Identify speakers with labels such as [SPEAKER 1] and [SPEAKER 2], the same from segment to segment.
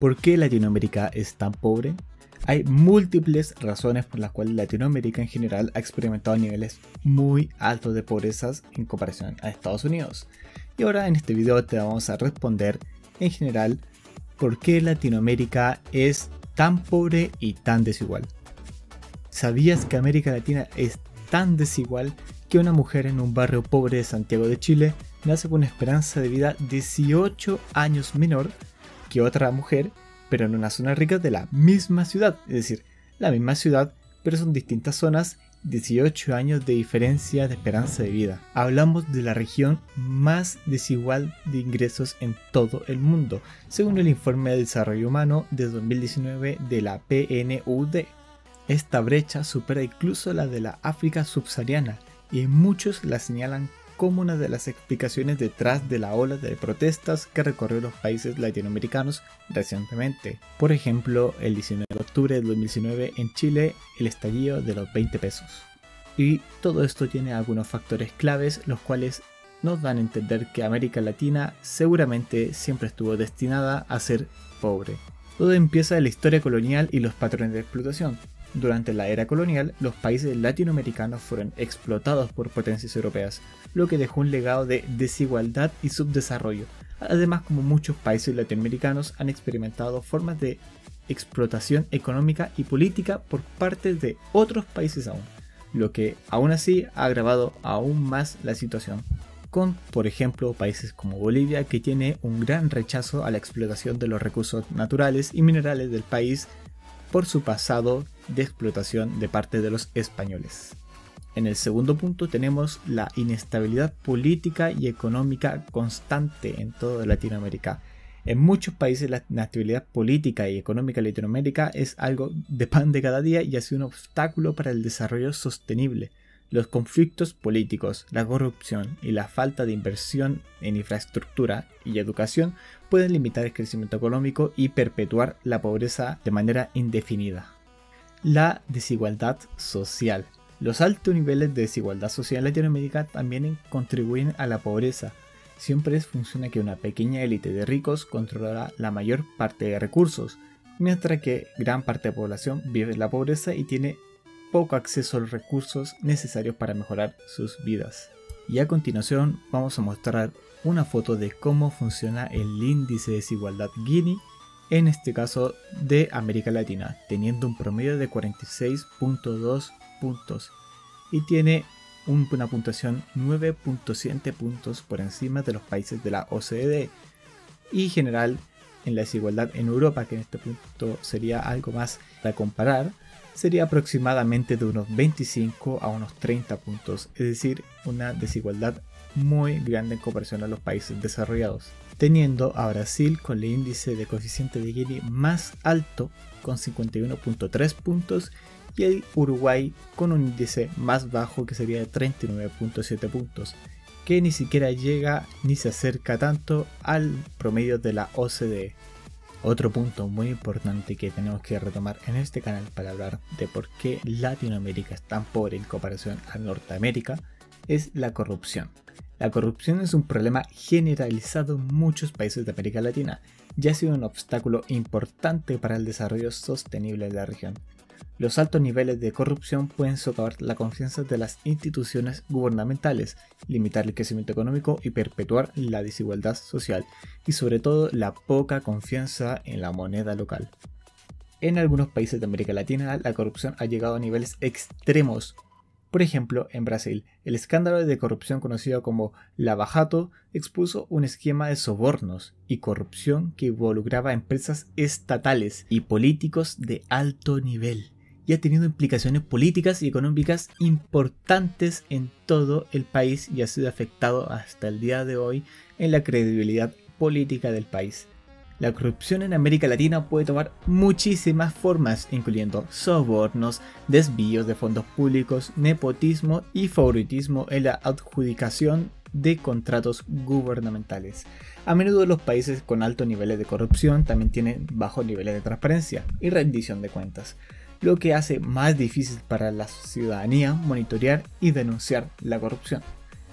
[SPEAKER 1] ¿Por qué Latinoamérica es tan pobre? Hay múltiples razones por las cuales Latinoamérica en general ha experimentado niveles muy altos de pobreza en comparación a Estados Unidos. Y ahora en este video te vamos a responder en general por qué Latinoamérica es tan pobre y tan desigual. ¿Sabías que América Latina es tan desigual que una mujer en un barrio pobre de Santiago de Chile nace con una esperanza de vida 18 años menor que otra mujer, pero en una zona rica de la misma ciudad? Es decir, la misma ciudad, pero son distintas zonas, 18 años de diferencia de esperanza de vida. Hablamos de la región más desigual de ingresos en todo el mundo, según el informe de desarrollo humano de 2019 de la PNUD. Esta brecha supera incluso la de la África subsahariana, y muchos la señalan como una de las explicaciones detrás de la ola de protestas que recorrió los países latinoamericanos recientemente. Por ejemplo, el 19 de octubre de 2019 en Chile, el estallido de los 20 pesos. Y todo esto tiene algunos factores claves, los cuales nos dan a entender que América Latina seguramente siempre estuvo destinada a ser pobre. Todo empieza en la historia colonial y los patrones de explotación. Durante la era colonial, los países latinoamericanos fueron explotados por potencias europeas, lo que dejó un legado de desigualdad y subdesarrollo. Además, como muchos países latinoamericanos han experimentado formas de explotación económica y política por parte de otros países aún, lo que aún así ha agravado aún más la situación. Con, por ejemplo, países como Bolivia, que tiene un gran rechazo a la explotación de los recursos naturales y minerales del país por su pasado de explotación de parte de los españoles. En el segundo punto tenemos la inestabilidad política y económica constante en toda Latinoamérica. En muchos países la inestabilidad política y económica en Latinoamérica es algo de pan de cada día y ha sido un obstáculo para el desarrollo sostenible. Los conflictos políticos, la corrupción y la falta de inversión en infraestructura y educación pueden limitar el crecimiento económico y perpetuar la pobreza de manera indefinida. La desigualdad social. Los altos niveles de desigualdad social en Latinoamérica también contribuyen a la pobreza. Siempre funciona que una pequeña élite de ricos controlará la mayor parte de recursos, mientras que gran parte de la población vive en la pobreza y tiene poco acceso a los recursos necesarios para mejorar sus vidas. Y a continuación vamos a mostrar una foto de cómo funciona el índice de desigualdad Gini, en este caso de América Latina, teniendo un promedio de 46.2 puntos y tiene una puntuación 9.7 puntos por encima de los países de la OCDE, y general en la desigualdad en Europa, que en este punto sería algo más para comparar, sería aproximadamente de unos 25 a unos 30 puntos, es decir, una desigualdad muy grande en comparación a los países desarrollados, teniendo a Brasil con el índice de coeficiente de Gini más alto con 51.3 puntos y el Uruguay con un índice más bajo que sería de 39.7 puntos, que ni siquiera llega ni se acerca tanto al promedio de la OCDE. Otro punto muy importante que tenemos que retomar en este canal para hablar de por qué Latinoamérica es tan pobre en comparación a Norteamérica es la corrupción. La corrupción es un problema generalizado en muchos países de América Latina y ha sido un obstáculo importante para el desarrollo sostenible de la región. Los altos niveles de corrupción pueden socavar la confianza de las instituciones gubernamentales, limitar el crecimiento económico y perpetuar la desigualdad social, y sobre todo la poca confianza en la moneda local. En algunos países de América Latina la corrupción ha llegado a niveles extremos. Por ejemplo, en Brasil, el escándalo de corrupción conocido como Lava Jato expuso un esquema de sobornos y corrupción que involucraba empresas estatales y políticos de alto nivel, y ha tenido implicaciones políticas y económicas importantes en todo el país y ha sido afectado hasta el día de hoy en la credibilidad política del país. La corrupción en América Latina puede tomar muchísimas formas, incluyendo sobornos, desvíos de fondos públicos, nepotismo y favoritismo en la adjudicación de contratos gubernamentales. A menudo los países con altos niveles de corrupción también tienen bajos niveles de transparencia y rendición de cuentas, lo que hace más difícil para la ciudadanía monitorear y denunciar la corrupción.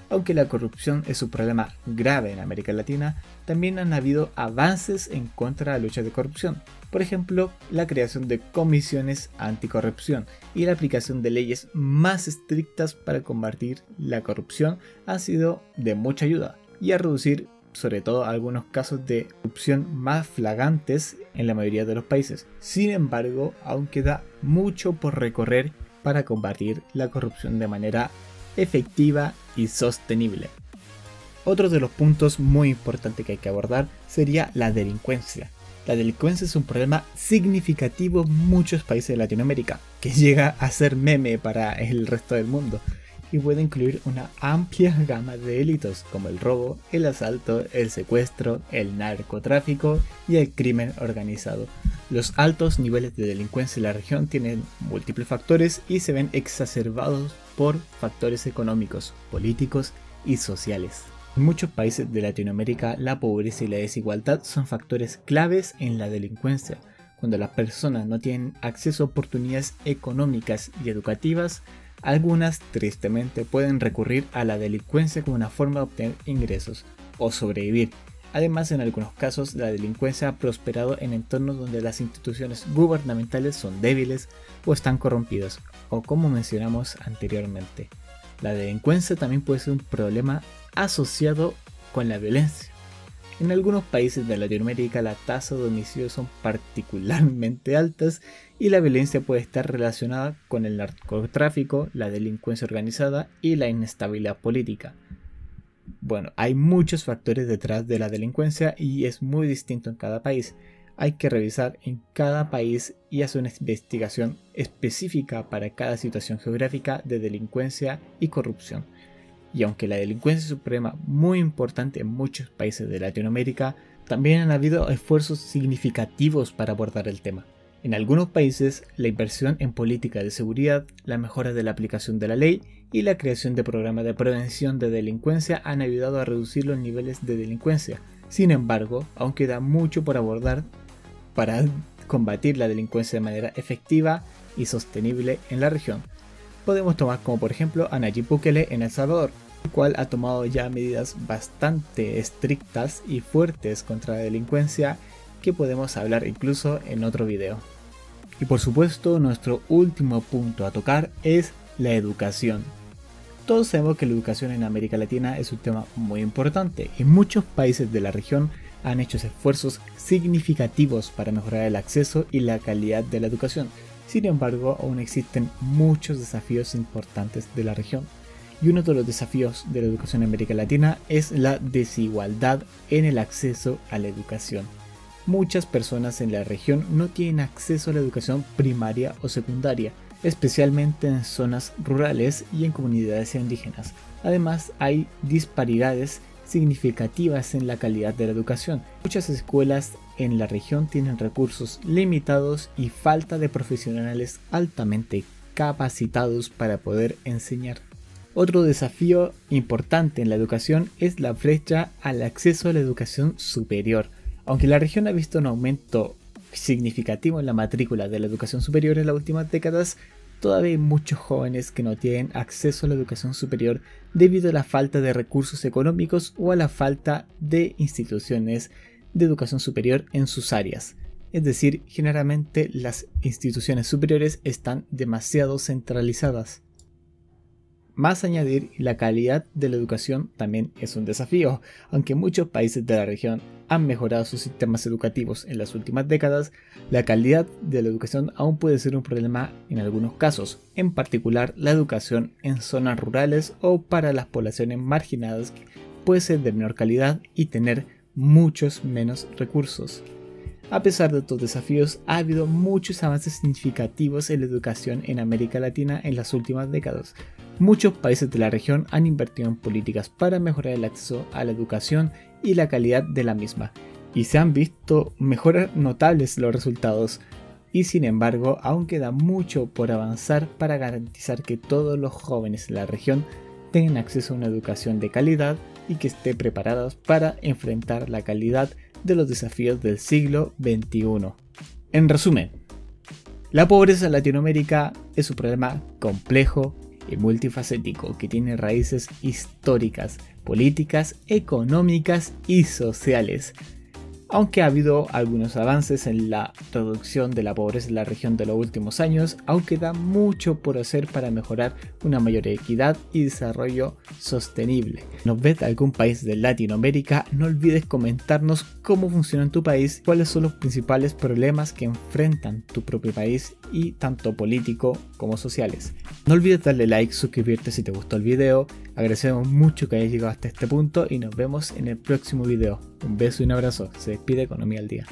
[SPEAKER 1] Aunque la corrupción es un problema grave en América Latina, también han habido avances en contra de la lucha de corrupción. Por ejemplo, la creación de comisiones anticorrupción y la aplicación de leyes más estrictas para combatir la corrupción han sido de mucha ayuda y a reducir sobre todo algunos casos de corrupción más flagrantes en la mayoría de los países. Sin embargo, aún queda mucho por recorrer para combatir la corrupción de manera efectiva y sostenible. Otro de los puntos muy importantes que hay que abordar sería la delincuencia. La delincuencia es un problema significativo en muchos países de Latinoamérica, que llega a ser meme para el resto del mundo, y puede incluir una amplia gama de delitos como el robo, el asalto, el secuestro, el narcotráfico y el crimen organizado. Los altos niveles de delincuencia en la región tienen múltiples factores y se ven exacerbados por factores económicos, políticos y sociales. En muchos países de Latinoamérica, la pobreza y la desigualdad son factores claves en la delincuencia. Cuando las personas no tienen acceso a oportunidades económicas y educativas, algunas tristemente pueden recurrir a la delincuencia como una forma de obtener ingresos o sobrevivir. Además, en algunos casos, la delincuencia ha prosperado en entornos donde las instituciones gubernamentales son débiles o están corrompidas, o como mencionamos anteriormente. La delincuencia también puede ser un problema asociado con la violencia. En algunos países de Latinoamérica las tasas de homicidios son particularmente altas y la violencia puede estar relacionada con el narcotráfico, la delincuencia organizada y la inestabilidad política. Bueno, hay muchos factores detrás de la delincuencia y es muy distinto en cada país. Hay que revisar en cada país y hacer una investigación específica para cada situación geográfica de delincuencia y corrupción. Y aunque la delincuencia es un problema muy importante en muchos países de Latinoamérica, también han habido esfuerzos significativos para abordar el tema. En algunos países, la inversión en política de seguridad, la mejora de la aplicación de la ley y la creación de programas de prevención de delincuencia han ayudado a reducir los niveles de delincuencia. Sin embargo, aún queda mucho por abordar para combatir la delincuencia de manera efectiva y sostenible en la región. Podemos tomar como por ejemplo a Nayib Bukele en El Salvador, el cual ha tomado ya medidas bastante estrictas y fuertes contra la delincuencia que podemos hablar incluso en otro video. Y por supuesto, nuestro último punto a tocar es la educación. Todos sabemos que la educación en América Latina es un tema muy importante y muchos países de la región han hecho esfuerzos significativos para mejorar el acceso y la calidad de la educación. Sin embargo, aún existen muchos desafíos importantes de la región. Y uno de los desafíos de la educación en América Latina es la desigualdad en el acceso a la educación. Muchas personas en la región no tienen acceso a la educación primaria o secundaria, especialmente en zonas rurales y en comunidades indígenas. Además, hay disparidades significativas en la calidad de la educación. Muchas escuelas en la región tienen recursos limitados y falta de profesionales altamente capacitados para poder enseñar. Otro desafío importante en la educación es la brecha al acceso a la educación superior. Aunque la región ha visto un aumento significativo en la matrícula de la educación superior en las últimas décadas, todavía hay muchos jóvenes que no tienen acceso a la educación superior debido a la falta de recursos económicos o a la falta de instituciones de educación superior en sus áreas. Es decir, generalmente las instituciones superiores están demasiado centralizadas. Más añadir, la calidad de la educación también es un desafío. Aunque muchos países de la región han mejorado sus sistemas educativos en las últimas décadas, la calidad de la educación aún puede ser un problema en algunos casos, en particular la educación en zonas rurales o para las poblaciones marginadas puede ser de menor calidad y tener muchos menos recursos. A pesar de estos desafíos, ha habido muchos avances significativos en la educación en América Latina en las últimas décadas. Muchos países de la región han invertido en políticas para mejorar el acceso a la educación y la calidad de la misma, y se han visto mejoras notables los resultados. Y sin embargo, aún queda mucho por avanzar para garantizar que todos los jóvenes de la región tengan acceso a una educación de calidad y que estén preparados para enfrentar la calidad de los desafíos del siglo XXI. En resumen, la pobreza en Latinoamérica es un problema complejo y multifacético que tiene raíces históricas, políticas, económicas y sociales. Aunque ha habido algunos avances en la reducción de la pobreza en la región de los últimos años, aún queda mucho por hacer para mejorar una mayor equidad y desarrollo sostenible. ¿Nos ves de algún país de Latinoamérica? No olvides comentarnos cómo funciona en tu país, cuáles son los principales problemas que enfrentan tu propio país y tanto político como sociales. No olvides darle like, suscribirte si te gustó el video. Agradecemos mucho que hayas llegado hasta este punto y nos vemos en el próximo video. Un beso y un abrazo. Se despide Economía al Día.